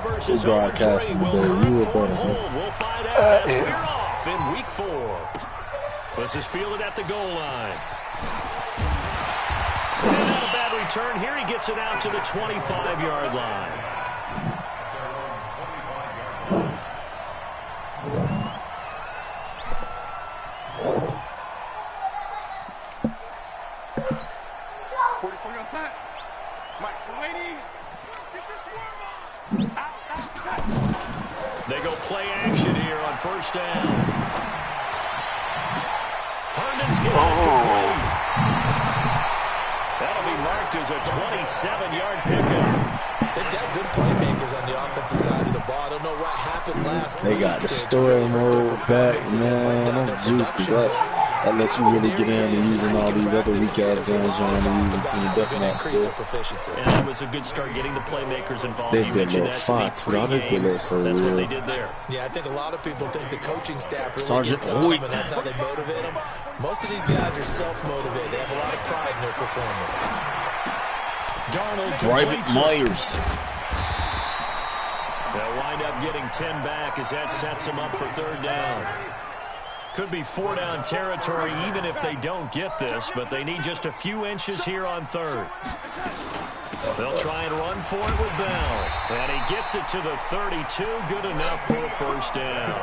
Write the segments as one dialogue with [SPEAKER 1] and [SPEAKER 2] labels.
[SPEAKER 1] versus
[SPEAKER 2] broadcasting today? You were better.
[SPEAKER 1] We'll find out as we're off in week 4. This is fielded at the goal line. And not a bad return here. He gets it out to the 25-yard line. They go play action here on first down. Herndon's getting complete. That'll be marked as a 27-yard pickup.
[SPEAKER 3] They've got good playmakers on the offensive side of the ball. I don't know what happened last week.
[SPEAKER 2] They got the story mode back, man. I'm juiced because that lets you really get into using all these other weak-ass guns trying to use the team deathmatch.
[SPEAKER 1] And it was a good start getting the playmakers involved.
[SPEAKER 2] They've been little fonts, but I think they look so
[SPEAKER 1] That's
[SPEAKER 2] real.
[SPEAKER 1] what they did there.
[SPEAKER 3] Yeah, I think a lot of people think the coaching staff really
[SPEAKER 2] Sergeant
[SPEAKER 3] gets on them, and that's how they motivate them. Most of these guys are self-motivated. They have a lot of pride in their performance.
[SPEAKER 2] Private Myers.
[SPEAKER 1] They'll wind up getting 10 back as that sets them up for third down. Could be 4-down territory even if they don't get this, but they need just a few inches here on third. They'll try and run for it with Bell. And he gets it to the 32. Good enough for a first down.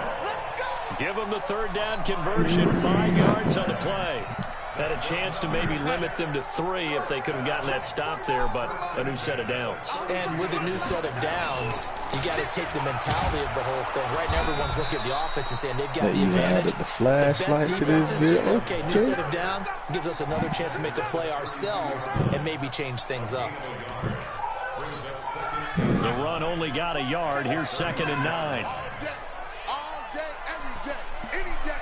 [SPEAKER 1] Give them the third down conversion. 5 yards on the play. Had a chance to maybe limit them to 3 if they could have gotten that stop there, but a new set of downs.
[SPEAKER 3] And with a new set of downs, you got to take the mentality of the whole thing. Right now, everyone's looking at the offense and saying they've got the advantage.
[SPEAKER 2] Added the flashlight to this video.
[SPEAKER 3] Okay, new set of downs gives us another chance to make a play ourselves and maybe change things up.
[SPEAKER 1] The run only got a yard. Here's 2nd and 9.
[SPEAKER 4] All day, every day, any day.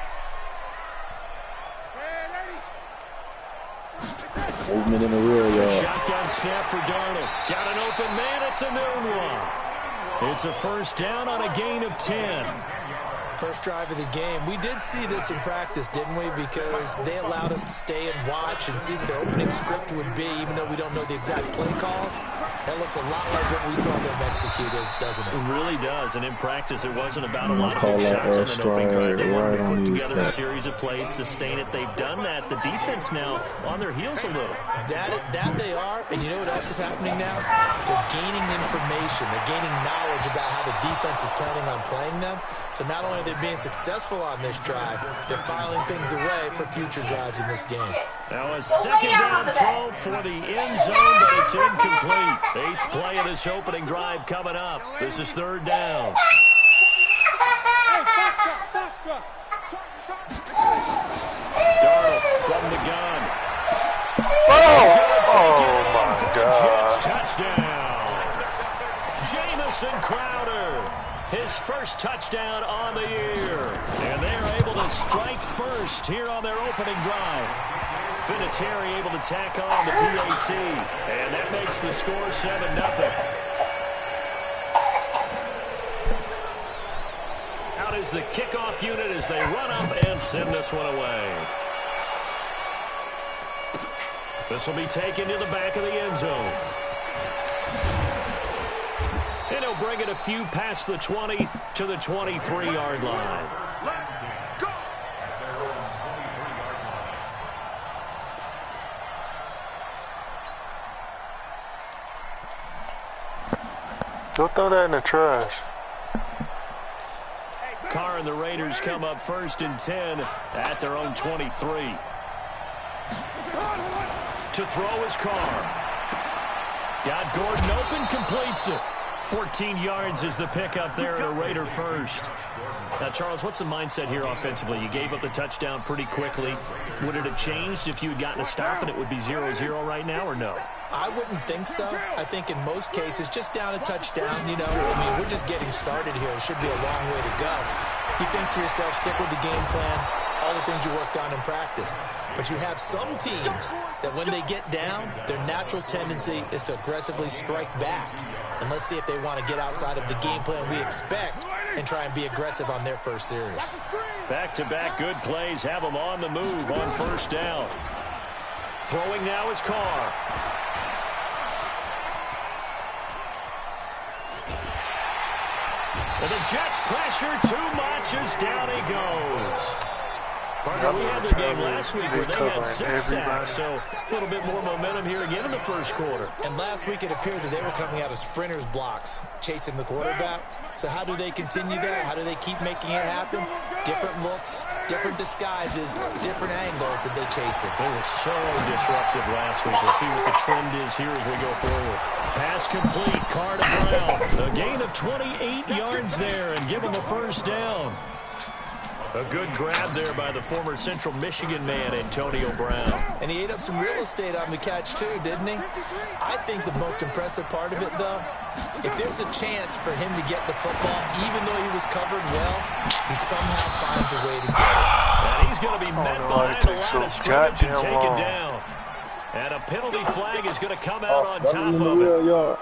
[SPEAKER 2] Movement in the rear, y'all.
[SPEAKER 1] Shotgun snap for Darnold. Got an open man. It's a new one. It's a first down on a gain of 10.
[SPEAKER 3] First drive of the game. We did see this in practice, didn't we? Because they allowed us to stay and watch and see what their opening script would be, even though we don't know the exact play calls. That looks a lot like what we saw them execute, doesn't it?
[SPEAKER 1] It really does. And in practice, it wasn't about a lot of
[SPEAKER 2] call
[SPEAKER 1] big
[SPEAKER 2] that
[SPEAKER 1] shots on an opening drive. They wanted to
[SPEAKER 2] right
[SPEAKER 1] put
[SPEAKER 2] on
[SPEAKER 1] together a
[SPEAKER 2] these
[SPEAKER 1] series of plays, sustain it. They've done that. The defense now on their heels a little.
[SPEAKER 3] That they are. And you know what else is happening now? They're gaining information. They're gaining knowledge about how the defense is planning on playing them. So not only are they being successful on this drive, they're filing things away for future drives in this game.
[SPEAKER 1] Now a second down throw for the end zone, but it's incomplete. 8th play of this opening drive coming up. This is third down. Darnold from the gun.
[SPEAKER 4] Oh my God.
[SPEAKER 1] Jets touchdown. Jamison Crowder. His first touchdown on the year. And they're able to strike first here on their opening drive. Vinatieri able to tack on the PAT. And that makes the score 7-0. Out is the kickoff unit as they run up and send this one away. This will be taken to the back of the end zone. And he'll bring it a few past the 20 to the 23-yard line.
[SPEAKER 4] Go throw that in the trash.
[SPEAKER 1] Carr and the Raiders come up 1st and 10 at their own 23. To throw is Carr. Got Gordon open, completes it. 14 yards is the pickup there at a Raider first. Now, Charles, what's the mindset here offensively? You gave up the touchdown pretty quickly. Would it have changed if you had gotten a stop and it would be 0-0 right now, or no?
[SPEAKER 3] I wouldn't think so. I think in most cases, just down a touchdown, you know, I mean, we're just getting started here. It should be a long way to go. You think to yourself, stick with the game plan, all the things you worked on in practice. But you have some teams that when they get down, their natural tendency is to aggressively strike back. And let's see if they want to get outside of the game plan we expect and try and be aggressive on their first series.
[SPEAKER 1] Back-to-back good plays have them on the move on first down. Throwing now is Carr. And the Jets pressure too much as down he goes. Parker, we had their game last week where they had 6 sacks, so a little bit more momentum here again in the first quarter.
[SPEAKER 3] And last week it appeared that they were coming out of sprinters blocks, chasing the quarterback. So how do they continue that? How do they keep making it happen? Different looks, different disguises, different angles that they chase it.
[SPEAKER 1] They were so disruptive last week. We'll see what the trend is here as we go forward. Pass complete, Carr to Brown. A gain of 28 yards there and give them a first down. A good grab there by the former Central Michigan man, Antonio Brown.
[SPEAKER 3] And he ate up some real estate on the catch, too, didn't he? I think the most impressive part of it, though, if there's a chance for him to get the football, even though he was covered well, he somehow finds a way to get it.
[SPEAKER 1] And he's going to be met behind the line of scrimmage and taken down. And a penalty flag is going to come out on top of it.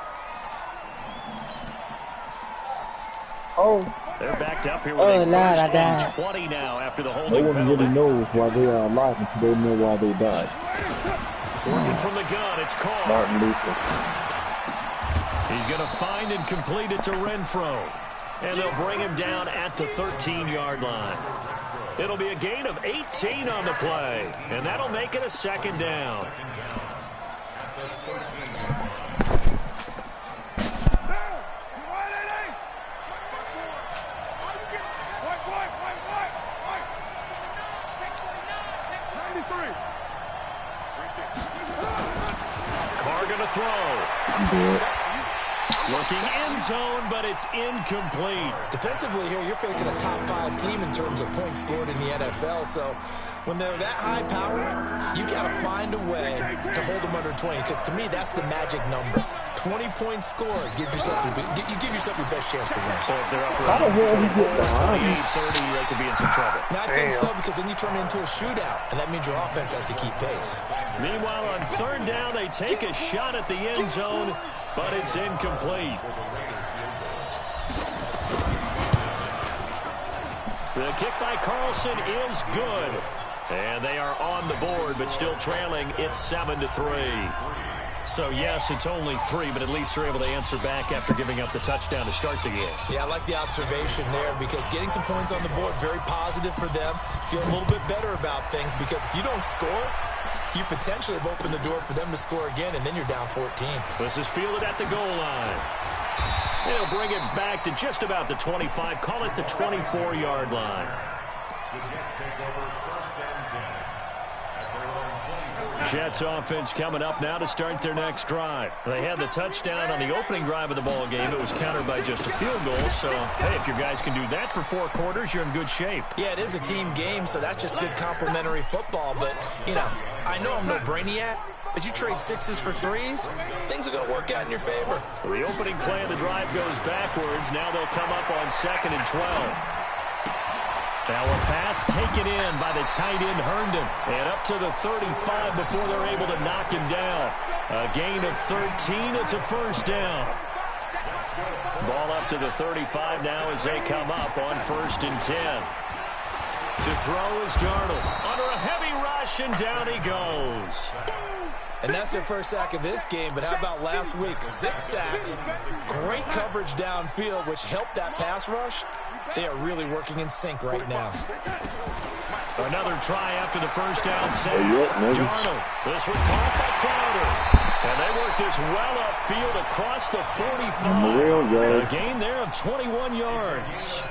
[SPEAKER 1] They're backed up here with a first and 20 now after the holding penalty.
[SPEAKER 2] No one really knows why they are alive until they know why they died.
[SPEAKER 1] Working from the gun, it's called.
[SPEAKER 2] Martin Luther.
[SPEAKER 1] He's going to find and complete it to Renfro. And they'll bring him down at the 13-yard line. It'll be a gain of 18 on the play. And that'll make it a second down.
[SPEAKER 2] Throw.
[SPEAKER 1] Looking end zone, but it's incomplete.
[SPEAKER 3] Defensively here, you're facing a top 5 team in terms of points scored in the NFL. So when they're that high power, you got to find a way to hold them under 20. Because to me, that's the magic number. 20-point score gives yourself you give yourself your best chance to win.
[SPEAKER 1] So if they're up around 24, 28, 30, they could be in some trouble.
[SPEAKER 3] And I think so, because then you turn it into a shootout, and that means your offense has to keep pace.
[SPEAKER 1] Meanwhile, on third down, they take a shot at the end zone, but it's incomplete. The kick by Carlson is good. And they are on the board, but still trailing. It's 7-3. So, yes, it's only 3, but at least they're able to answer back after giving up the touchdown to start the game.
[SPEAKER 3] Yeah, I like the observation there, because getting some points on the board, very positive for them. Feel a little bit better about things, because if you don't score, you potentially have opened the door for them to score again, and then you're down 14.
[SPEAKER 1] This is fielded at the goal line. They'll bring it back to just about the 25. Call it the 24-yard line. Jets offense coming up now to start their next drive. They had the touchdown on the opening drive of the ball game. It was countered by just a field goal. So, hey, if your guys can do that for 4 quarters, you're in good shape.
[SPEAKER 3] Yeah, it is a team game, so that's just good complementary football. But, you know, I know I'm no brainiac, but you trade 6s for 3s, things are going to work out in your favor.
[SPEAKER 1] Well, the opening play of the drive goes backwards. Now they'll come up on 2nd and 12. Now a pass taken in by the tight end Herndon. And up to the 35 before they're able to knock him down. A gain of 13. It's a first down. Ball up to the 35 now as they come up on 1st and 10. To throw is Darnold. Under a heavy rush, and down he goes.
[SPEAKER 3] And that's their first sack of this game, but how about last week? 6 sacks, great coverage downfield, which helped that pass rush. They are really working in sync right now.
[SPEAKER 1] Another try after the first down sack.
[SPEAKER 2] Darnold.
[SPEAKER 1] This one caught by Crowder. And they work this well upfield across the 45. A gain there of 21 yards.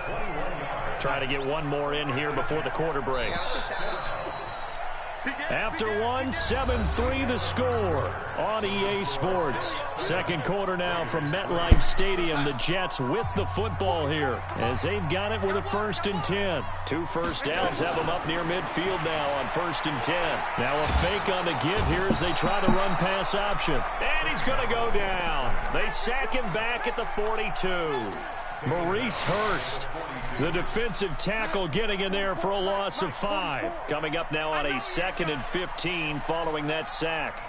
[SPEAKER 1] Try to get one more in here before the quarter breaks. After 1, 7-3 the score on EA Sports. Second quarter now from MetLife Stadium. The Jets with the football here as they've got it with a 1st and 10. 2 first downs have them up near midfield now on 1st and 10. Now a fake on the give here as they try to run pass option. And he's going to go down. They sack him back at the 42. Maurice Hurst, the defensive tackle, getting in there for a loss of 5. Coming up now on a 2nd and 15 following that sack.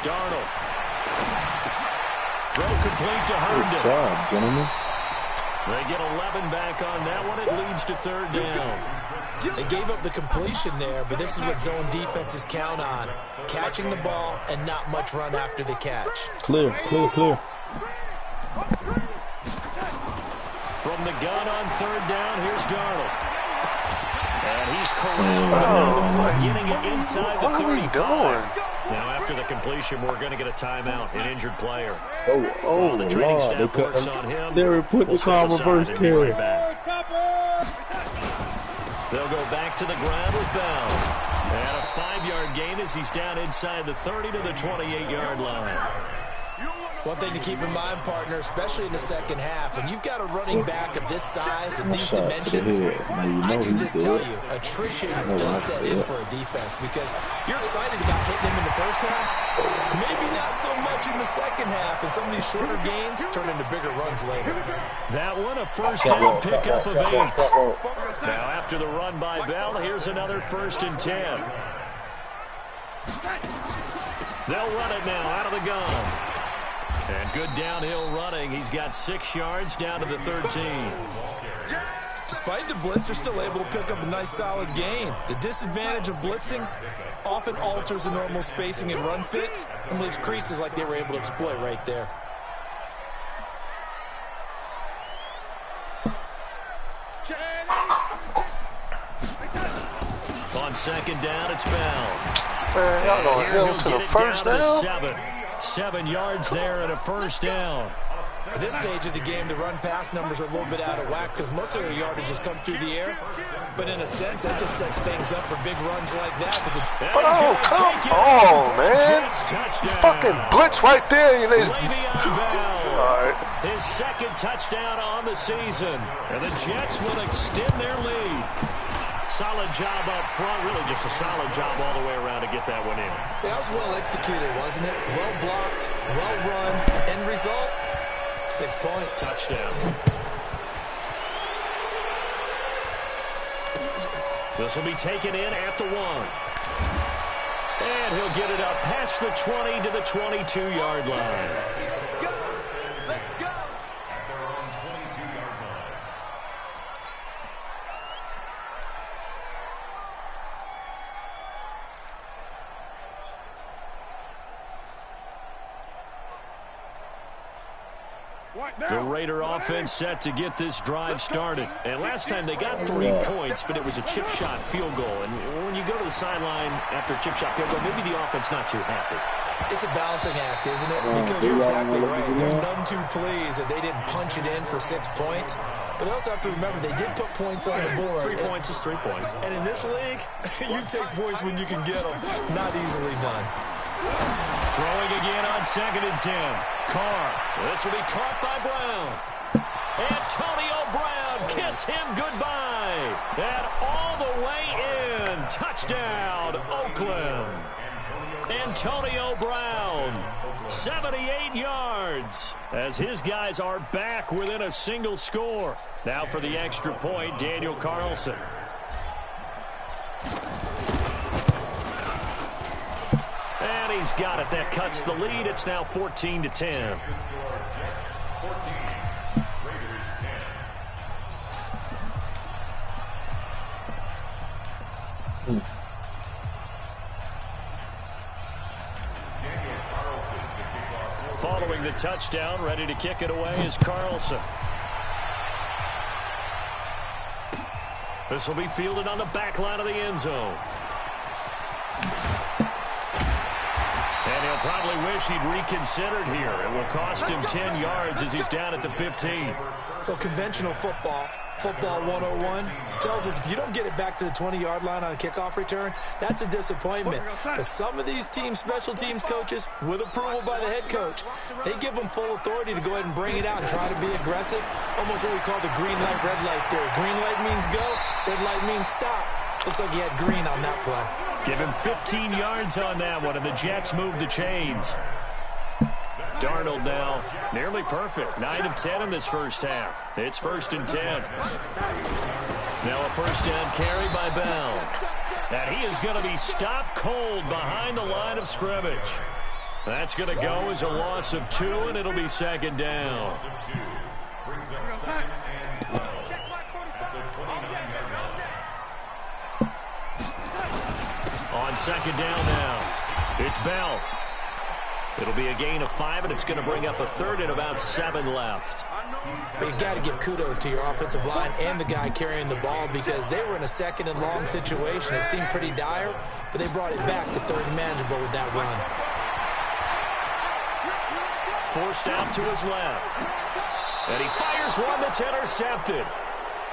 [SPEAKER 1] Darnold. Throw complete to Herndon.
[SPEAKER 2] Good job, gentlemen.
[SPEAKER 1] They get 11 back on that one. It leads to third down.
[SPEAKER 3] They gave up the completion there, but this is what zone defenses count on. Catching the ball and not much run after the catch.
[SPEAKER 2] Clear.
[SPEAKER 1] From the gun on third down, here's Darnold. And he's corralled, getting it inside the 35. Now, after the completion, we're going to get a timeout, an injured player.
[SPEAKER 2] Oh,
[SPEAKER 1] the
[SPEAKER 2] Lord.
[SPEAKER 1] training
[SPEAKER 2] They
[SPEAKER 1] staff
[SPEAKER 2] cut
[SPEAKER 1] works on him.
[SPEAKER 2] Terry put the car reverse, Terry.
[SPEAKER 1] They'll go back to the ground with Bell. And a 5-yard gain as he's down inside the 30 to the 28-yard line.
[SPEAKER 3] One thing to keep in mind, partner, especially in the second half, when you've got a running back of this size and these dimensions, I can just tell you, attrition does set in for a defense because you're excited about hitting him in the first half, maybe not so much in the second half, and some of these shorter gains turn into bigger runs later.
[SPEAKER 1] That one, a first down pickup of 8. Now, after the run by Bell, here's another 1st and 10. They'll run it now out of the gun. And good downhill running. He's got 6 yards down to the 13.
[SPEAKER 3] Despite the blitz, they're still able to pick up a nice solid gain. The disadvantage of blitzing often alters the normal spacing and run fits and leaves creases like they were able to exploit right there.
[SPEAKER 1] On second down, it's Bell.
[SPEAKER 5] Man, y'all going hell to the first down?
[SPEAKER 1] 7 yards there and a first down.
[SPEAKER 3] At this stage of the game, the run-pass numbers are a little bit out of whack because most of their yardage has come through the air. But in a sense, that just sets things up for big runs like that.
[SPEAKER 5] Oh, come on, man. You fucking blitz right there. You know, all right.
[SPEAKER 1] His second touchdown on the season. And the Jets will extend their lead. Solid job up front, really just a solid job all the way around to get that one in.
[SPEAKER 3] That was well executed, wasn't it? Well blocked, well run. End result, 6 points.
[SPEAKER 1] Touchdown. This will be taken in at the 1. And he'll get it up past the 20 to the 22-yard line.
[SPEAKER 4] Let's go.
[SPEAKER 1] The Raider offense set to get this drive started. And last time they got 3 points, but it was a chip shot field goal. And when you go to the sideline after a chip shot field goal, maybe the offense not too happy.
[SPEAKER 3] It's a balancing act, isn't it? Because you're exactly right. They're none too pleased that they didn't punch it in for 6 points. But they also have to remember they did put points on the board.
[SPEAKER 1] 3 points is 3 points.
[SPEAKER 3] And in this league, you take points when you can get them. Not easily done.
[SPEAKER 1] Throwing again on 2nd and 10. Carr. This will be caught by Brown. Antonio Brown, kiss him goodbye. And all the way in. Touchdown, Oakland. Antonio Brown, 78 yards. As his guys are back within a single score. Now for the extra point, Daniel Carlson. And he's got it. That cuts the lead. It's now 14-10. Following the touchdown, ready to kick it away is Carlson. This will be fielded on the back line of the end zone. And he'll probably wish he'd reconsidered here. It will cost him 10 yards as he's down at the 15.
[SPEAKER 3] Well, conventional football 101, tells us if you don't get it back to the 20-yard line on a kickoff return, that's a disappointment. But some of these special teams coaches, with approval by the head coach, they give them full authority to go ahead and bring it out and try to be aggressive. Almost what we call the green light, red light theory. Green light means go, red light means stop. Looks like he had green on that play.
[SPEAKER 1] Give him 15 yards on that one, and the Jets move the chains. Darnold now nearly perfect. 9 of 10 in this first half. It's 1st and 10. Now a first down carry by Bell. And he is going to be stopped cold behind the line of scrimmage. That's going to go as a loss of 2, and it'll be 2nd down. On second down now, it's Bell. It'll be a gain of 5, and it's going to bring up a third and about 7 left.
[SPEAKER 3] But you've got to give kudos to your offensive line and the guy carrying the ball because they were in a second and long situation. It seemed pretty dire, but they brought it back to third and manageable with that run.
[SPEAKER 1] Forced out to his left. And he fires one that's intercepted.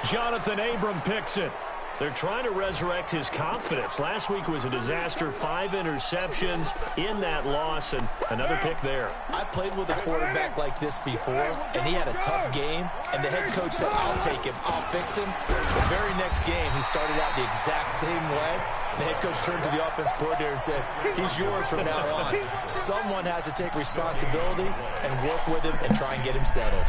[SPEAKER 1] Jonathan Abram picks it. They're trying to resurrect his confidence. Last week was a disaster. 5 interceptions in that loss, and another pick there.
[SPEAKER 3] I played with a quarterback like this before, and he had a tough game, and the head coach said, I'll take him, I'll fix him. The very next game, he started out the exact same way. The head coach turned to the offense coordinator and said, he's yours from now on. Someone has to take responsibility and work with him and try and get him settled.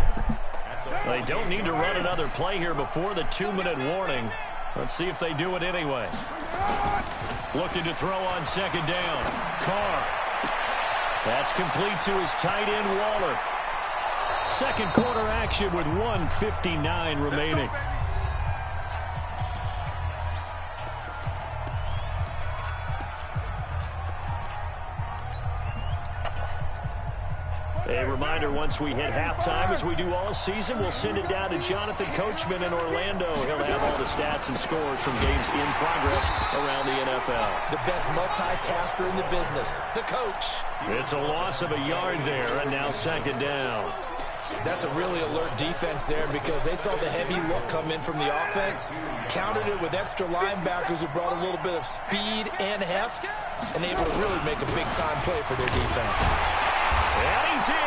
[SPEAKER 1] They don't need to run another play here before the 2-minute warning. Let's see if they do it anyway. Looking to throw on second down. Carr. That's complete to his tight end, Waller. Second quarter action with 1:59 remaining. A reminder, once we hit halftime, as we do all season, we'll send it down to Jonathan Coachman in Orlando. He'll have all the stats and scores from games in progress around the NFL.
[SPEAKER 3] The best multitasker in the business, the coach.
[SPEAKER 1] It's a loss of a yard there, and now second down.
[SPEAKER 3] That's a really alert defense there because they saw the heavy look come in from the offense, countered it with extra linebackers who brought a little bit of speed and heft, and able to really make a big-time play for their defense.
[SPEAKER 1] And he's in.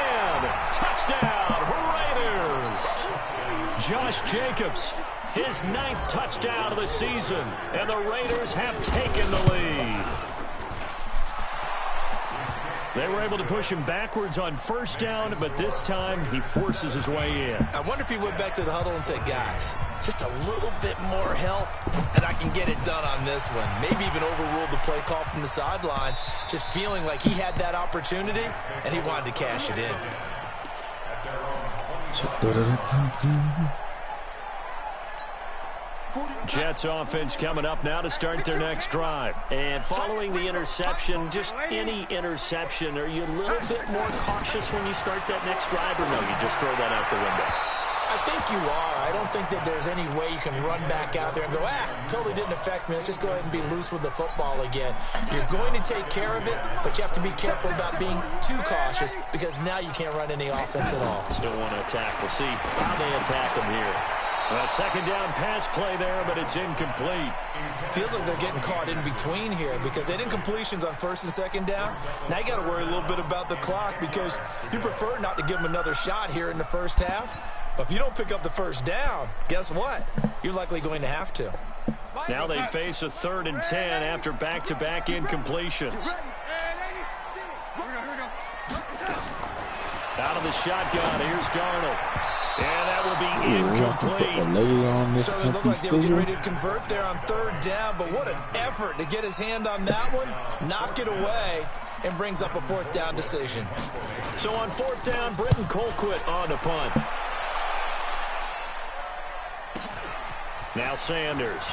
[SPEAKER 1] Touchdown, Raiders. Josh Jacobs, his 9th touchdown of the season, and the Raiders have taken the lead. They were able to push him backwards on first down, but this time he forces his way in.
[SPEAKER 3] I wonder if he went back to the huddle and said, guys, just a little bit more help, and I can get it done on this one. Maybe even overruled the play call from the sideline, just feeling like he had that opportunity, and he wanted to cash it in.
[SPEAKER 1] Jets offense coming up now to start their next drive. And following the interception, just any interception, are you a little bit more cautious when you start that next drive, or no, you just throw that out the window?
[SPEAKER 3] I think you are. I don't think that there's any way you can run back out there and go, totally didn't affect me. Let's just go ahead and be loose with the football again. You're going to take care of it, but you have to be careful about being too cautious because now you can't run any offense at all.
[SPEAKER 1] Still want to attack. We'll see how they attack them here. A second down pass play there, but it's incomplete.
[SPEAKER 3] Feels like they're getting caught in between here because they didn't completions on first and second down. Now you got to worry a little bit about the clock because you prefer not to give them another shot here in the first half. But if you don't pick up the first down, guess what? You're likely going to have to.
[SPEAKER 1] Now they face a 3rd and 10 after back-to-back incompletions. Out of the shotgun, here's Darnold. And that will be incomplete.
[SPEAKER 3] So they look like they were getting ready to convert there on 3rd down, but what an effort to get his hand on that one, knock it away, and brings up a 4th down decision.
[SPEAKER 1] So on 4th down, Britton Colquitt on the punt. Now Sanders.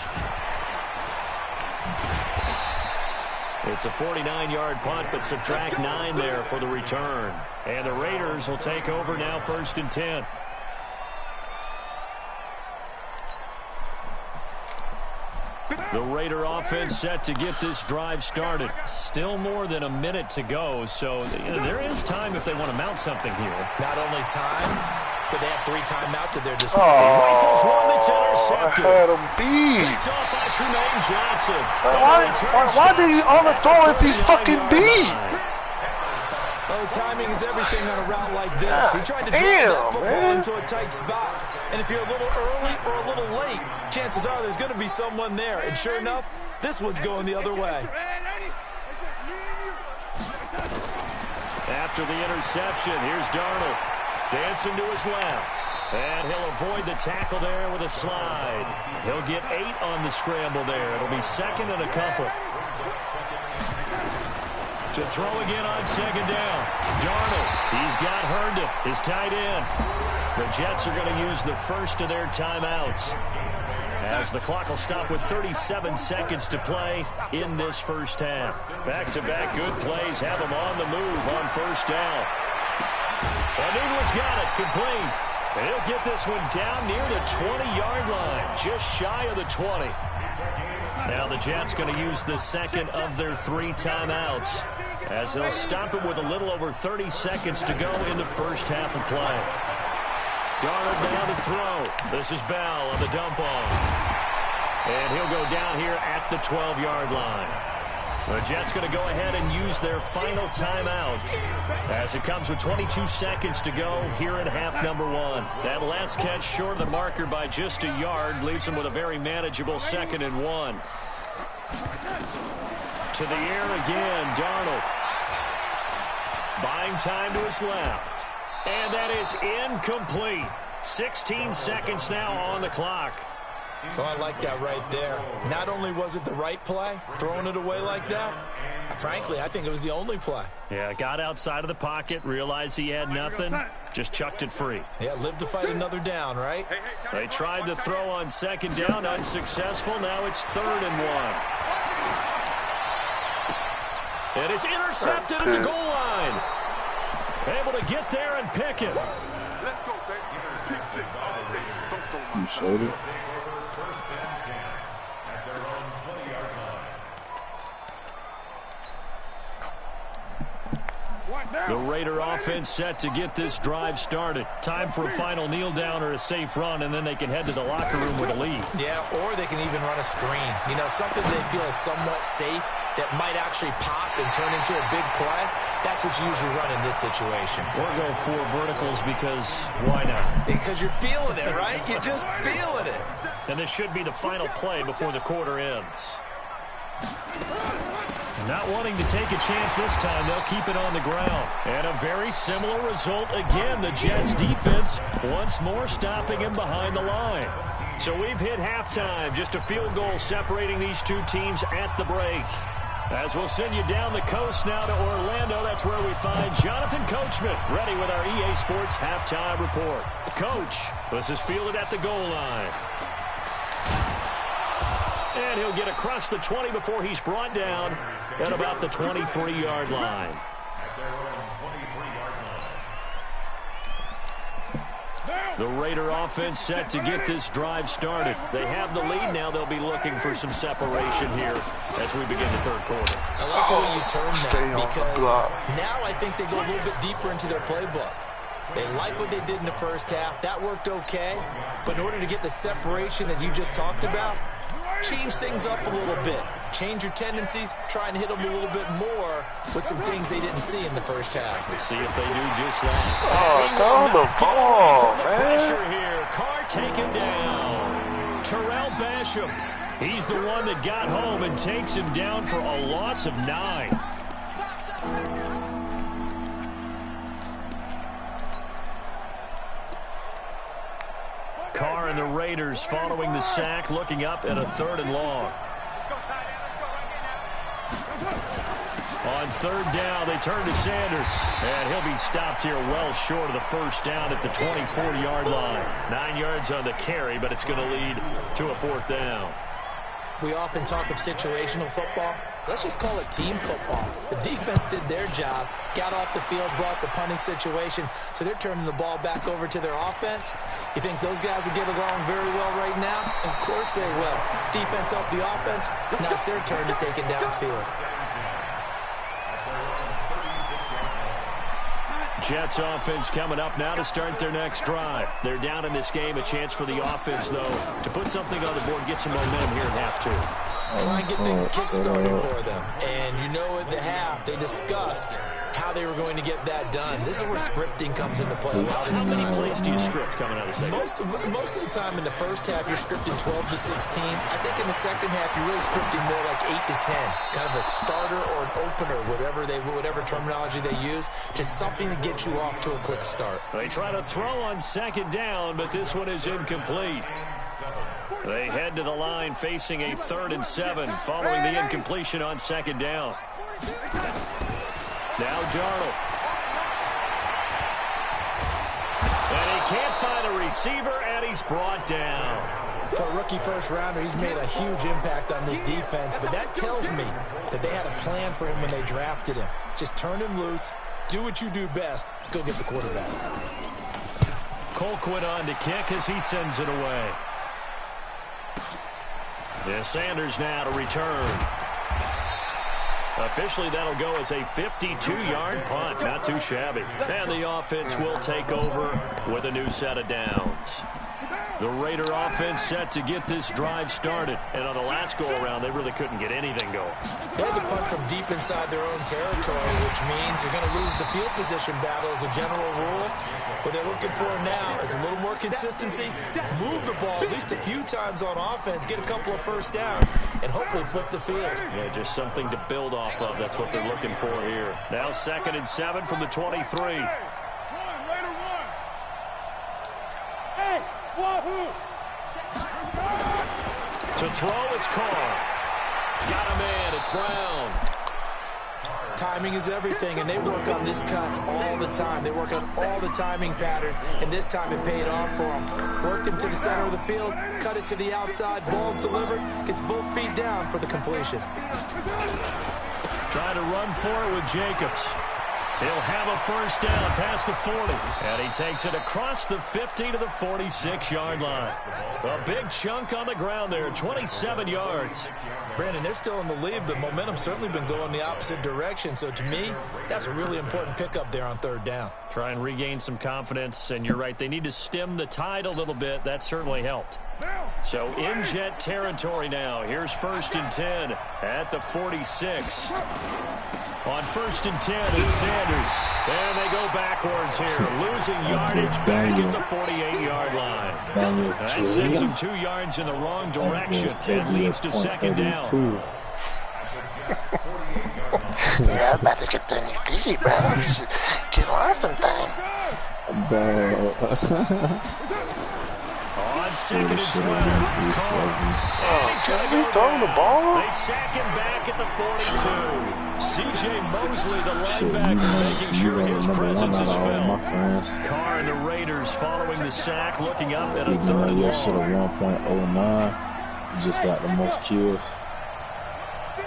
[SPEAKER 1] It's a 49-yard punt, but subtract 9 there for the return. And the Raiders will take over now 1st and 10. The Raider offense set to get this drive started. Still more than a minute to go, so there is time if they want to mount something here.
[SPEAKER 3] Not only time, but they have 3 timeouts at their disposal.
[SPEAKER 1] Rifles one that's intercepted.
[SPEAKER 5] I had him beat.
[SPEAKER 1] It's off by Tremaine Johnson.
[SPEAKER 5] Why do you on the throw if he's fucking beat?
[SPEAKER 3] Oh, timing is everything on a route like this. He tried to drive that football into a tight spot. And if you're a little early or a little late, chances are there's going to be someone there. And sure enough, this one's going the other way.
[SPEAKER 1] After the interception, here's Darnold. Dancing to his left. And he'll avoid the tackle there with a slide. He'll get 8 on the scramble there. It'll be 2nd and a couple. To throw again on 2nd down. Darnold, he's got Herndon, his tight end. The Jets are going to use the first of their timeouts, as the clock will stop with 37 seconds to play in this first half. Back-to-back good plays have them on the move on first down. And Ingles got it, complete. And he'll get this one down near the 20-yard line, just shy of the 20. Now the Jets going to use the second of their 3 timeouts, as they'll stop it with a little over 30 seconds to go in the first half of play. Darnold down to throw. This is Bell on the dump off. And he'll go down here at the 12-yard line. The Jets going to go ahead and use their final timeout, as it comes with 22 seconds to go here in half number 1. That last catch short of the marker by just a yard leaves them with a very manageable 2nd and 1. To the air again, Darnold. Buying time to his left. And that is incomplete. 16 seconds now on the clock.
[SPEAKER 3] Oh, I like that right there. Not only was it the right play, throwing it away like that, frankly, I think it was the only play.
[SPEAKER 1] Yeah, got outside of the pocket, realized he had nothing, just chucked it free.
[SPEAKER 3] Yeah, live to fight another down, right?
[SPEAKER 1] They tried to throw on 2nd down, unsuccessful. Now it's 3rd and 1. And it's intercepted at the goal line. Able to get there and pick it.
[SPEAKER 4] Let's go, baby. Pick 6 all day. Don't go.
[SPEAKER 2] You showed it.
[SPEAKER 1] The Raider offense set to get this drive started. Time for a final kneel down or a safe run, and then they can head to the locker room with a lead.
[SPEAKER 3] Yeah, or they can even run a screen. You know, something they feel is somewhat safe that might actually pop and turn into a big play. That's what you usually run in this situation.
[SPEAKER 1] Or go 4 verticals, because why not?
[SPEAKER 3] Because you're feeling it, right? You're just feeling it.
[SPEAKER 1] And this should be the final play before the quarter ends. Not wanting to take a chance this time, they'll keep it on the ground. And a very similar result again. The Jets defense once more stopping him behind the line. So we've hit halftime. Just a field goal separating these 2 teams at the break. As we'll send you down the coast now to Orlando, that's where we find Jonathan Coachman, ready with our EA Sports halftime report. Coach, this is fielded at the goal line. And he'll get across the 20 before he's brought down at about the 23-yard line. The Raider offense set to get this drive started. They have the lead now. They'll be looking for some separation here as we begin the 3rd quarter.
[SPEAKER 3] I like the way you turn that, because now I think they go a little bit deeper into their playbook. They like what they did in the first half. That worked okay. But in order to get the separation that you just talked about, change things up a little bit. Change your tendencies. Try and hit them a little bit more with some things they didn't see in the first half.
[SPEAKER 1] We'll see if they do just that.
[SPEAKER 5] Oh, throw the ball, man.
[SPEAKER 1] Pressure here. Carr taken down. Terrell Basham. He's the one that got home and takes him down for a loss of 9. Carr and the Raiders following the sack, looking up at a 3rd and long. On 3rd down, they turn to Sanders, and he'll be stopped here well short of the first down at the 24-yard line. 9 yards on the carry, but it's going to lead to a 4th down.
[SPEAKER 3] We often talk of situational football. Let's just call it team football. The defense did their job, got off the field, brought the punting situation, so they're turning the ball back over to their offense. You think those guys will get along very well right now? Of course they will. Defense up the offense. Now it's their turn to take it downfield.
[SPEAKER 1] Jets offense coming up now to start their next drive. They're down in this game. A chance for the offense, though, to put something on the board, get some momentum here in half 2.
[SPEAKER 3] Try and get things kick-started for them. And you know at the half, they discussed how they were going to get that done. This is where scripting comes into play.
[SPEAKER 1] How many plays do you script coming out of the second?
[SPEAKER 3] Most of the time in the first half, you're scripting 12 to 16. I think in the second half, you're really scripting more like 8 to 10. Kind of a starter or an opener, whatever terminology they use. Just something to get you off to a quick start.
[SPEAKER 1] They try to throw on 2nd down, but this one is incomplete. They head to the line facing a 3rd and 7 following the incompletion on 2nd down. Now Darnold. And he can't find by the receiver, and he's brought down.
[SPEAKER 3] For a rookie first-rounder, he's made a huge impact on this defense, but that tells me that they had a plan for him when they drafted him. Just turn him loose, do what you do best, go get the quarterback.
[SPEAKER 1] Colquitt on to kick as he sends it away. Yeah, Sanders now to return. Officially, that'll go as a 52-yard punt. Not too shabby. And the offense will take over with a new set of downs. The Raider offense set to get this drive started. And on the last go-around, they really couldn't get anything going.
[SPEAKER 3] They had to punt from deep inside their own territory, which means you're going to lose the field position battle as a general rule. What they're looking for now is a little more consistency, move the ball at least a few times on offense, get a couple of first downs, and hopefully flip the field.
[SPEAKER 1] Yeah, just something to build off of. That's what they're looking for here. Now 2nd and 7 from the 23. To throw, it's Carr. Got a man, it's Brown.
[SPEAKER 3] Timing is everything, and they work on this cut all the time. They work on all the timing patterns, and this time it paid off for them. Worked him to the center of the field, cut it to the outside, ball's delivered, gets both feet down for the completion.
[SPEAKER 1] Trying to run for it with Jacobs. He'll have a first down past the 40. And he takes it across the 50 to the 46-yard line. A big chunk on the ground there, 27 yards.
[SPEAKER 3] Brandon, they're still in the lead, but momentum's certainly been going the opposite direction. So to me, that's a really important pickup there on 3rd down.
[SPEAKER 1] Try and regain some confidence, and you're right, they need to stem the tide a little bit. That certainly helped. So in Jet territory now. Here's 1st and 10 at the 46. On 1st and 10, it's Sanders. And they go backwards here, losing yardage back at the 48-yard line. That sends them 2 yards in the wrong direction and leads to 2nd down.
[SPEAKER 5] Yeah, I'm about to get the new TV, bro. Get on something.
[SPEAKER 1] On 2nd and 12.
[SPEAKER 5] Can you throw the ball?
[SPEAKER 1] They sack him back at the 42. C.J. Mosley, the linebacker, making sure his presence is felt. Carr and the Raiders following the sack, looking up at a 3rd and long.
[SPEAKER 2] Should have 1.09. You just got the most kills.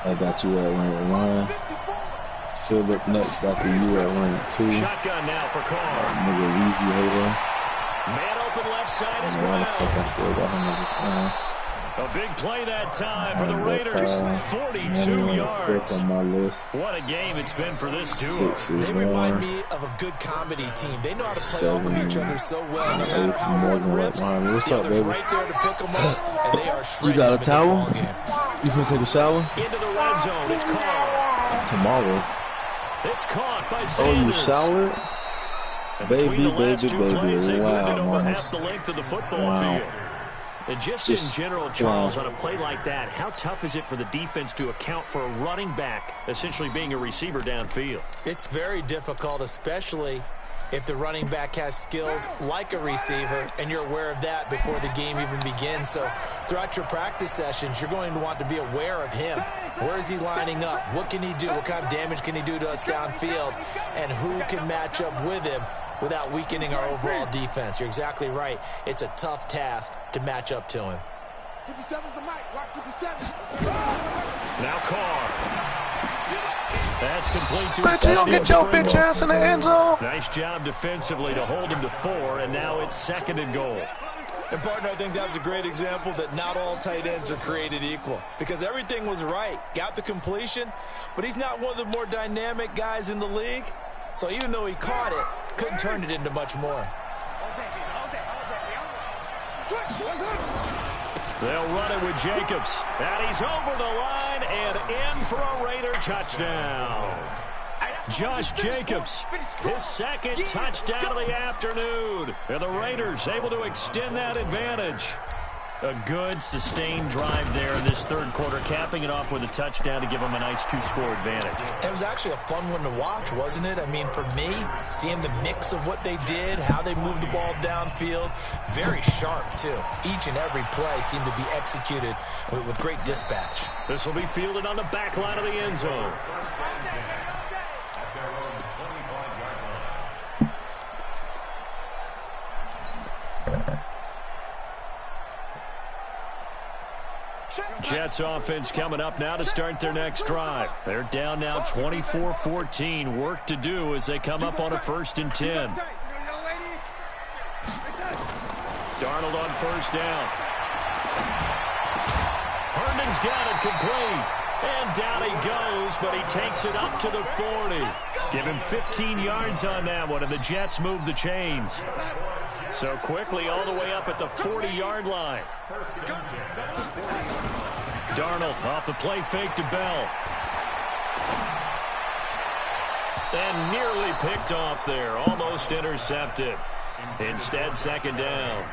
[SPEAKER 2] I got you at rank 1. Phillip next after you at rank 2.
[SPEAKER 1] Shotgun now for Carr.
[SPEAKER 2] Nigga Weezy hater.
[SPEAKER 1] Man open left side as
[SPEAKER 2] Why the fuck I
[SPEAKER 1] well.
[SPEAKER 2] still got him as a fan?
[SPEAKER 1] A big play that time for the Raiders. 42 yards.
[SPEAKER 2] On my list.
[SPEAKER 1] What a game it's been for this duo.
[SPEAKER 2] 6 is
[SPEAKER 3] They remind
[SPEAKER 2] 1.
[SPEAKER 3] me of a good comedy team. They know how to play off of each other so well. No matter how
[SPEAKER 2] Morgan
[SPEAKER 3] one
[SPEAKER 2] right
[SPEAKER 3] rips,
[SPEAKER 2] behind me. What's
[SPEAKER 3] the
[SPEAKER 2] up,
[SPEAKER 3] other's
[SPEAKER 2] baby?
[SPEAKER 3] right there to pick them up, and they are
[SPEAKER 2] You
[SPEAKER 3] shredding
[SPEAKER 2] got a
[SPEAKER 3] them in this
[SPEAKER 2] towel?
[SPEAKER 3] ballgame.
[SPEAKER 2] You finna take a shower?
[SPEAKER 1] Into the red zone. It's Carr.
[SPEAKER 2] Tomorrow.
[SPEAKER 1] It's caught by
[SPEAKER 2] Oh,
[SPEAKER 1] Sanders.
[SPEAKER 2] you showered?
[SPEAKER 1] And
[SPEAKER 2] Baby,
[SPEAKER 1] between the last
[SPEAKER 2] baby,
[SPEAKER 1] two
[SPEAKER 2] baby.
[SPEAKER 1] plays, they moved it
[SPEAKER 2] Wow,
[SPEAKER 1] over
[SPEAKER 2] mamas.
[SPEAKER 1] half the length of the football
[SPEAKER 2] Wow.
[SPEAKER 1] field. And just in general, Charles, on a play like that, how tough is it for the defense to account for a running back essentially being a receiver downfield?
[SPEAKER 3] It's very difficult, especially if the running back has skills like a receiver, and you're aware of that before the game even begins. So throughout your practice sessions, you're going to want to be aware of him. Where is he lining up? What can he do? What kind of damage can he do to us downfield? And who can match up with him without weakening our overall defense? You're exactly right. It's a tough task to match up to him.
[SPEAKER 4] 57's the mic. Watch 57.
[SPEAKER 1] Now Carr. That's complete to
[SPEAKER 5] But you don't get your bitch ass in the end zone.
[SPEAKER 1] Nice job defensively to hold him to 4, and now it's 2nd and goal.
[SPEAKER 3] And, partner, I think that was a great example that not all tight ends are created equal, because everything was right. Got the completion, but he's not one of the more dynamic guys in the league. So even though he caught it, couldn't turn it into much more.
[SPEAKER 1] They'll run it with Jacobs. And he's over the line and in for a Raider touchdown. Josh Jacobs, his 2nd touchdown of the afternoon. And the Raiders able to extend that advantage. A good, sustained drive there in this 3rd quarter, capping it off with a touchdown to give them a nice 2-score advantage.
[SPEAKER 3] It was actually a fun one to watch, wasn't it? I mean, for me, seeing the mix of what they did, how they moved the ball downfield, very sharp, too. Each and every play seemed to be executed with great dispatch.
[SPEAKER 1] This will be fielded on the back line of the end zone. Jets offense coming up now to start their next drive. They're down now 24-14. Work to do as they come up on a 1st and 10. Darnold on 1st down. Herndon's got it complete. And down he goes, but he takes it up to the 40. Give him 15 yards on that one, and the Jets move the chains. So quickly all the way up at the 40-yard line. Darnold off the play fake to Bell. And nearly picked off there. Almost intercepted. Instead, 2nd down.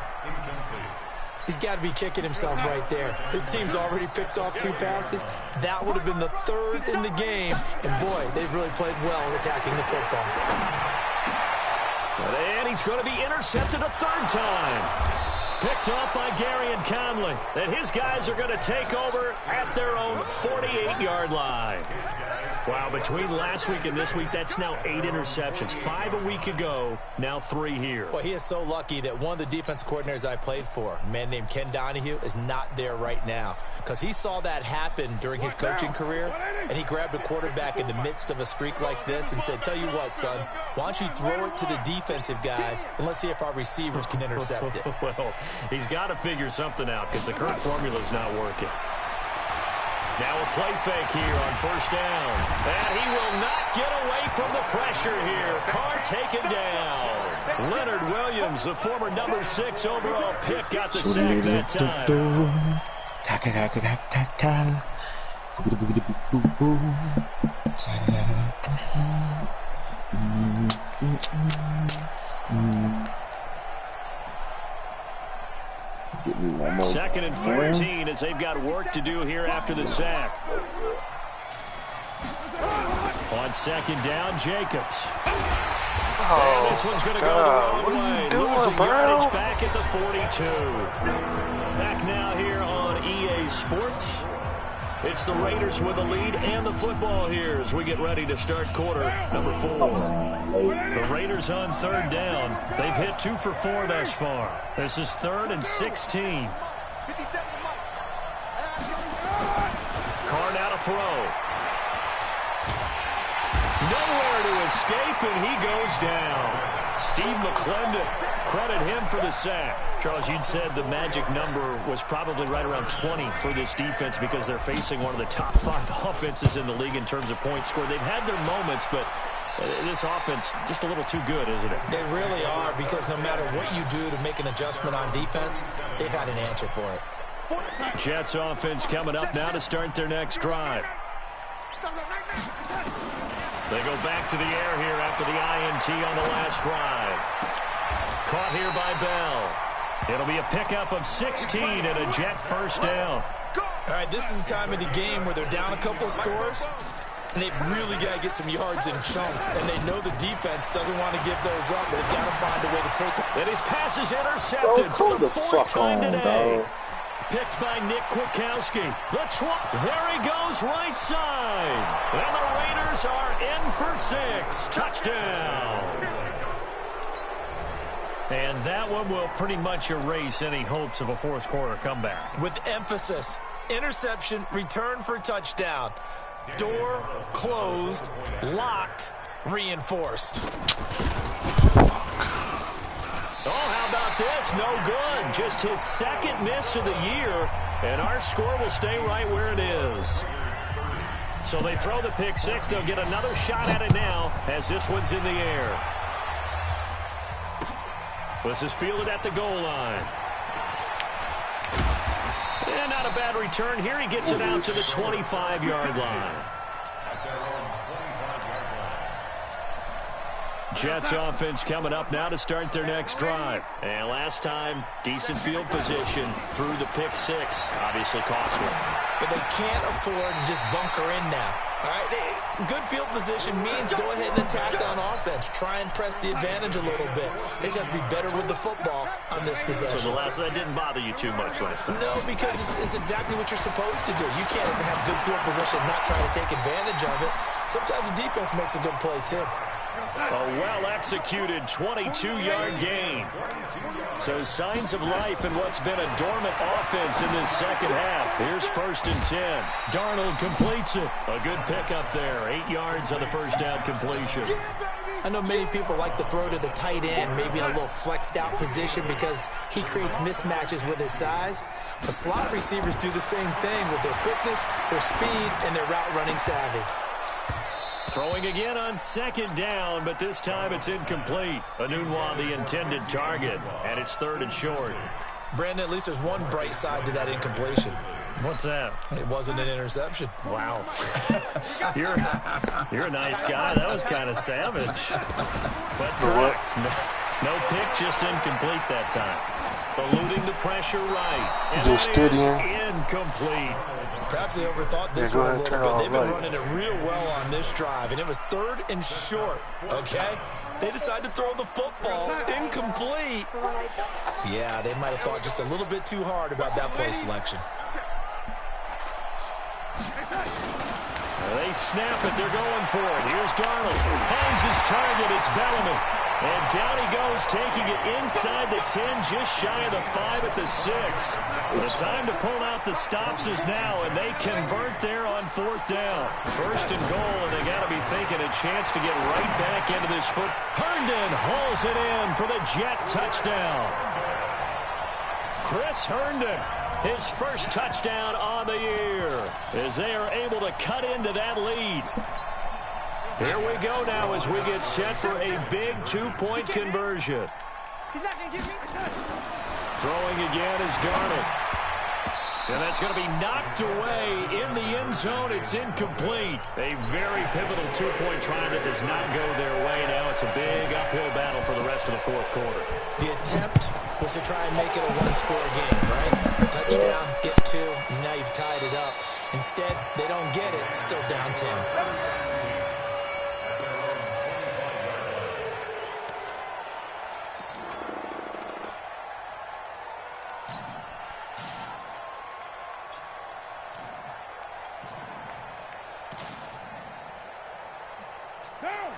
[SPEAKER 3] He's got to be kicking himself right there. His team's already picked off 2 passes. That would have been the 3rd in the game. And, boy, they've really played well attacking the football.
[SPEAKER 1] And he's going to be intercepted a 3rd time. Picked off by Gary and Conley. And his guys are going to take over at their own 48-yard line. Wow, between last week and this week, that's now 8 interceptions. 5 a week ago, now 3 here.
[SPEAKER 3] Well, he is so lucky that one of the defense coordinators I played for, a man named Ken Donahue, is not there right now. Because he saw that happen during his coaching career, and he grabbed a quarterback in the midst of a streak like this and said, tell you what, son, why don't you throw it to the defensive guys, and let's see if our receivers can intercept it.
[SPEAKER 1] Well, he's got to figure something out because the current formula is not working. Now a play fake here on 1st down. And he will not get away from the pressure here. Carr taken down. Leonard Williams, the former number 6 overall pick, got the sack that time.
[SPEAKER 2] Give me one more.
[SPEAKER 1] 2nd and 14 as they've got work to do here after the sack. On 2nd down, Jacobs. And this one's going to go the wrong way. Losing yardage back at the 42. Back now here on EA Sports. It's the Raiders with the lead and the football here as we get ready to start quarter number 4. The Raiders on 3rd down. They've hit 2 for 4 thus far. This is 3rd and 16. Carr now to throw. Nowhere to escape, and he goes down. Steve McClendon, credit him for the sack. Charles, you'd said the magic number was probably right around 20 for this defense because they're facing one of the top 5 offenses in the league in terms of points scored. They've had their moments, but this offense just a little too good, isn't it?
[SPEAKER 3] They really are, because no matter what you do to make an adjustment on defense, they've had an answer for it.
[SPEAKER 1] Jets offense coming up now to start their next drive. They go back to the air here after the INT on the last drive. Caught here by Bell. It'll be a pickup of 16 and a Jet 1st down.
[SPEAKER 3] All right, this is the time of the game where they're down a couple of scores, and they've really got to get some yards in chunks, and they know the defense doesn't want to give those up, but they've got to find a way to take them.
[SPEAKER 1] And his pass is intercepted for the 4th time today. Picked by Nick Kwiatkowski. There he goes right side. And the Raiders are in for 6. Touchdown. And that one will pretty much erase any hopes of a 4th quarter comeback.
[SPEAKER 3] With emphasis, interception, return for touchdown. Door closed, locked, reinforced.
[SPEAKER 1] Oh, how about this? No good. Just his 2nd miss of the year, and our score will stay right where it is. So they throw the pick 6. They'll get another shot at it now as this one's in the air. This is fielded at the goal line. And not a bad return here. He gets it out to the 25-yard line. Jets offense coming up now to start their next drive. And last time, decent field position through the pick 6. Obviously costly.
[SPEAKER 3] But they can't afford to just bunker in now. All right, good field position means go ahead and attack on offense. Try and press the advantage a little bit. They just have to be better with the football on this possession.
[SPEAKER 1] So that didn't bother you too much last time?
[SPEAKER 3] No, because it's exactly what you're supposed to do. You can't have good field position and not try to take advantage of it. Sometimes the defense makes a good play, too.
[SPEAKER 1] A well-executed 22-yard gain. So signs of life in what's been a dormant offense in this second half. Here's 1st and 10. Darnold completes it. A good pickup there. 8 yards on the first down completion.
[SPEAKER 3] I know many people like to throw to the tight end, maybe in a little flexed out position because he creates mismatches with his size. But slot receivers do the same thing with their quickness, their speed, and their route running savvy.
[SPEAKER 1] Throwing again on 2nd down, but this time it's incomplete. Anunwa the intended target, and it's 3rd and short.
[SPEAKER 3] Brandon, at least there's one bright side to that incompletion.
[SPEAKER 1] What's that?
[SPEAKER 3] It wasn't an interception.
[SPEAKER 1] Wow. You're a nice guy. That was kind of savage. But correct. No pick, just incomplete that time. Eluding the pressure right. And
[SPEAKER 5] Just
[SPEAKER 1] that is incomplete.
[SPEAKER 3] Perhaps they overthought this one a little bit. They've been running it real well on this drive, and it was 3rd and short, okay? They decided to throw the football incomplete. Yeah, they might have thought just a little bit too hard about that play selection.
[SPEAKER 1] They snap it. They're going for it. Here's Darnold. Finds his target. It's Bellamy. And down he goes, taking it inside the 10, just shy of the 5 at the 6. The time to pull out the stops is now, and they convert there on 4th down. 1st and goal, and they got to be thinking a chance to get right back into this foot. Herndon hauls it in for the Jet touchdown. Chris Herndon, his first touchdown on the year, as they are able to cut into that lead. Here we go now as we get set for a big 2-point conversion. Throwing again is Darnold. And that's going to be knocked away in the end zone. It's incomplete. A very pivotal 2-point try that does not go their way. Now it's a big uphill battle for the rest of the 4th quarter.
[SPEAKER 3] The attempt was to try and make it a one-score game, right? Touchdown, get 2, and now you've tied it up. Instead, they don't get it. Still down 10.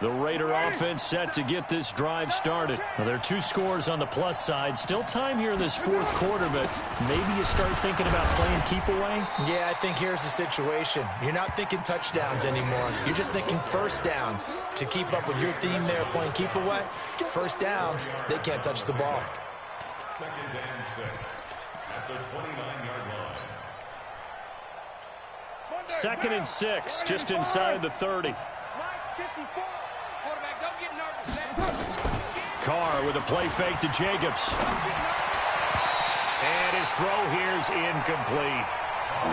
[SPEAKER 1] The Raider offense set to get this drive started. Now, there are 2 scores on the plus side. Still time here in this 4th quarter, but maybe you start thinking about playing keep away?
[SPEAKER 3] Yeah, I think here's the situation. You're not thinking touchdowns anymore. You're just thinking first downs. To keep up with your theme there, playing keep away, first downs, they can't touch the ball.
[SPEAKER 6] 2nd and 6 at the 29-yard line.
[SPEAKER 1] 2nd and 6, just inside the 30. Carr with a play fake to Jacobs. And his throw here's incomplete.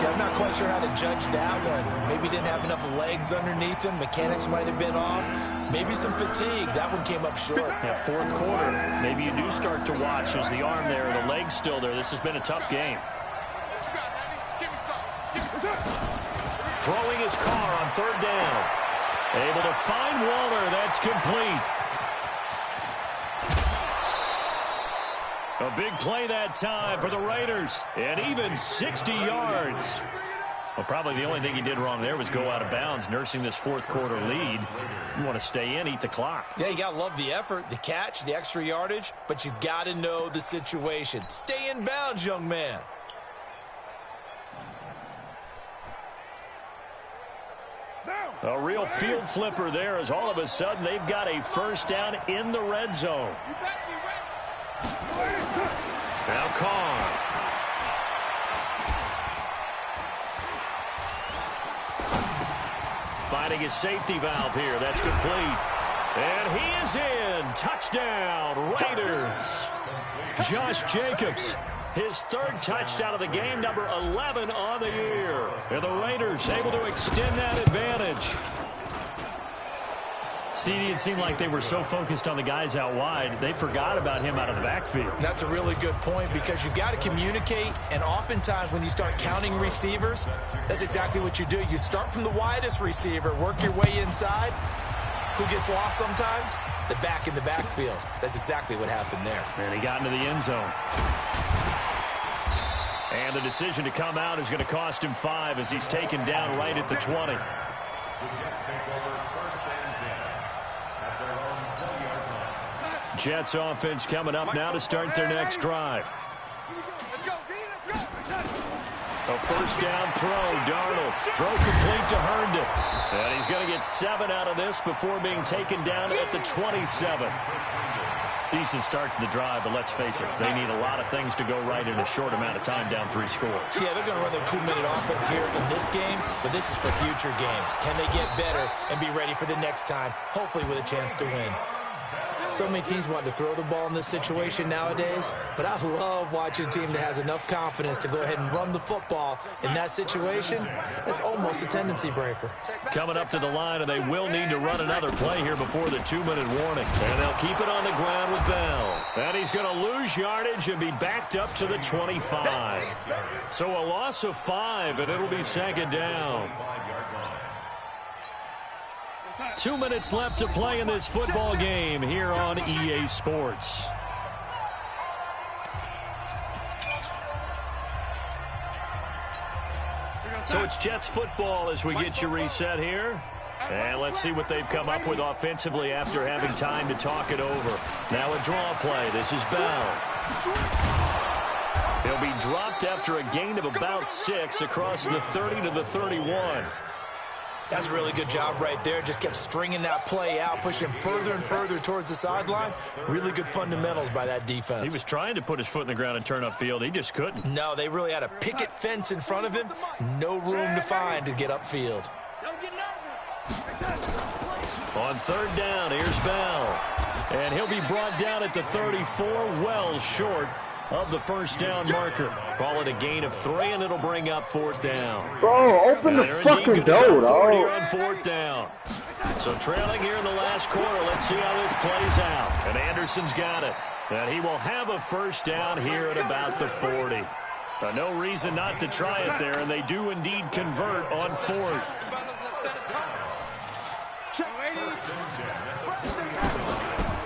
[SPEAKER 3] I'm not quite sure how to judge that one. Maybe didn't have enough legs underneath him. Mechanics might have been off. Maybe some fatigue. That one came up short.
[SPEAKER 1] Yeah, 4th quarter. Maybe you do start to watch as the arm there, the leg's still there. This has been a tough game. Throwing his Carr on 3rd down. Able to find Waller. That's complete. A big play that time for the Raiders. And even 60 yards. Well, probably the only thing he did wrong there was go out of bounds, nursing this 4th quarter lead. You want to stay in, eat the clock.
[SPEAKER 3] Yeah, you got to love the effort, the catch, the extra yardage, but you got to know the situation. Stay in bounds, young man.
[SPEAKER 1] A real field flipper there as all of a sudden they've got a first down in the red zone. Now Carr. Finding his safety valve here. That's complete. And he is in. Touchdown, Raiders. Josh Jacobs. His 3rd touchdown of the game, number 11 on the year. And the Raiders able to extend that advantage. CD, it seemed like they were so focused on the guys out wide, they forgot about him out of the backfield.
[SPEAKER 3] That's a really good point because you've got to communicate, and oftentimes when you start counting receivers, that's exactly what you do. You start from the widest receiver, work your way inside. Who gets lost sometimes? The back in the backfield. That's exactly what happened there.
[SPEAKER 1] And he got into the end zone. And the decision to come out is going to cost him 5 as he's taken down right at the 20.
[SPEAKER 6] The Jets take over 1st and 10 at their
[SPEAKER 1] Jets offense coming up now to start their next drive. A first down throw, Darnold. Throw complete to Herndon. And he's going to get 7 out of this before being taken down at the 27. Decent start to the drive, but let's face it, they need a lot of things to go right in a short amount of time down 3 scores.
[SPEAKER 3] Yeah, they're going to run their 2-minute offense here in this game, but this is for future games. Can they get better and be ready for the next time, hopefully with a chance to win? So many teams want to throw the ball in this situation nowadays, but I love watching a team that has enough confidence to go ahead and run the football in that situation. That's almost a tendency breaker.
[SPEAKER 1] Coming up to the line, and they will need to run another play here before the 2-minute warning. And they'll keep it on the ground with Bell. And he's going to lose yardage and be backed up to the 25. So a loss of 5, and it'll be second down. 2 minutes left to play in this football game here on EA Sports. So it's Jets football as we get you reset here. And let's see what they've come up with offensively after having time to talk it over. Now a draw play. This is Bell. He'll be dropped after a gain of about 6 across the 30 to the 31.
[SPEAKER 3] That's a really good job right there. Just kept stringing that play out, pushing him further and further towards the sideline. Really good fundamentals by that defense.
[SPEAKER 1] He was trying to put his foot in the ground and turn upfield. He just couldn't.
[SPEAKER 3] No, they really had a picket fence in front of him. No room to find to get upfield.
[SPEAKER 1] On third down, here's Bell. And he'll be brought down at the 34, well short of the first down marker. Call it a gain of 3, and it'll bring up 4th down.
[SPEAKER 7] Bro, open the fucking door, dog.
[SPEAKER 1] Here on 4th down. So trailing here in the last quarter. Let's see how this plays out. And Anderson's got it. And he will have a first down here at about the 40. No reason not to try it there, and they do indeed convert on 4th.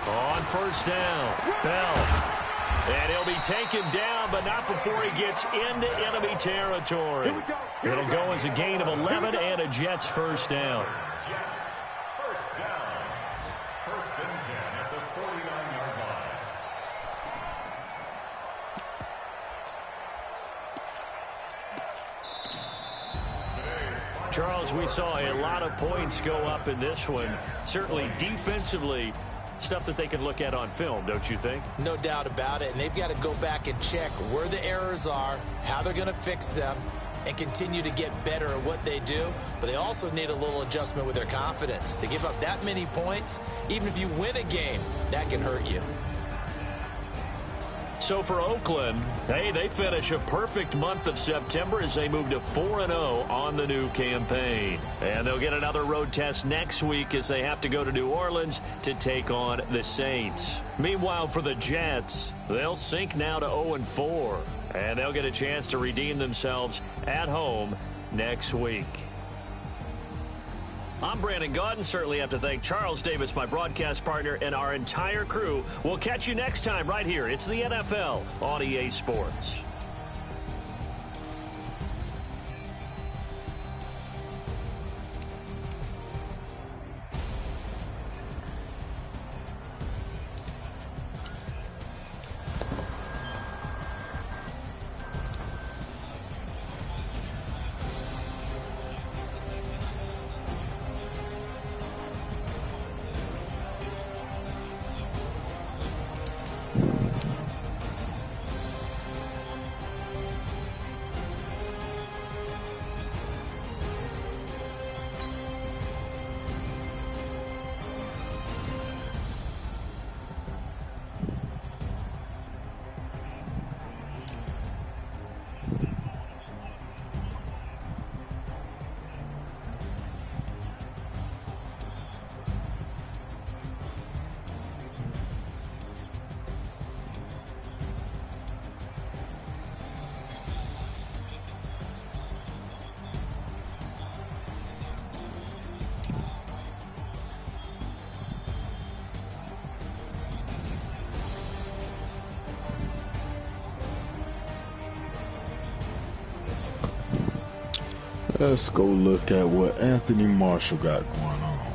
[SPEAKER 1] On first down, Bell. And he'll be taken down, but not before he gets into enemy territory. It'll go as a gain of 11 and a Jets first down.
[SPEAKER 6] Jets first down. First and 10 at the 49-yard line.
[SPEAKER 1] Charles, we saw a lot of points go up in this one. Certainly defensively, stuff that they can look at on film, don't you think?
[SPEAKER 3] No doubt about it, and they've got to go back and check where the errors are, how they're going to fix them, and continue to get better at what they do. But they also need a little adjustment with their confidence. To give up that many points, even if you win a game, that can hurt you.
[SPEAKER 1] So for Oakland, hey, they finish a perfect month of September as they move to 4-0 on the new campaign. And they'll get another road test next week as they have to go to New Orleans to take on the Saints. Meanwhile, for the Jets, they'll sink now to 0-4. And they'll get a chance to redeem themselves at home next week. I'm Brandon Gaudin. Certainly have to thank Charles Davis, my broadcast partner, and our entire crew. We'll catch you next time right here. It's the NFL on EA Sports.
[SPEAKER 2] Let's go look at what Anthony Marshall got going on.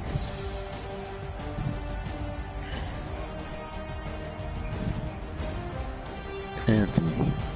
[SPEAKER 2] Anthony.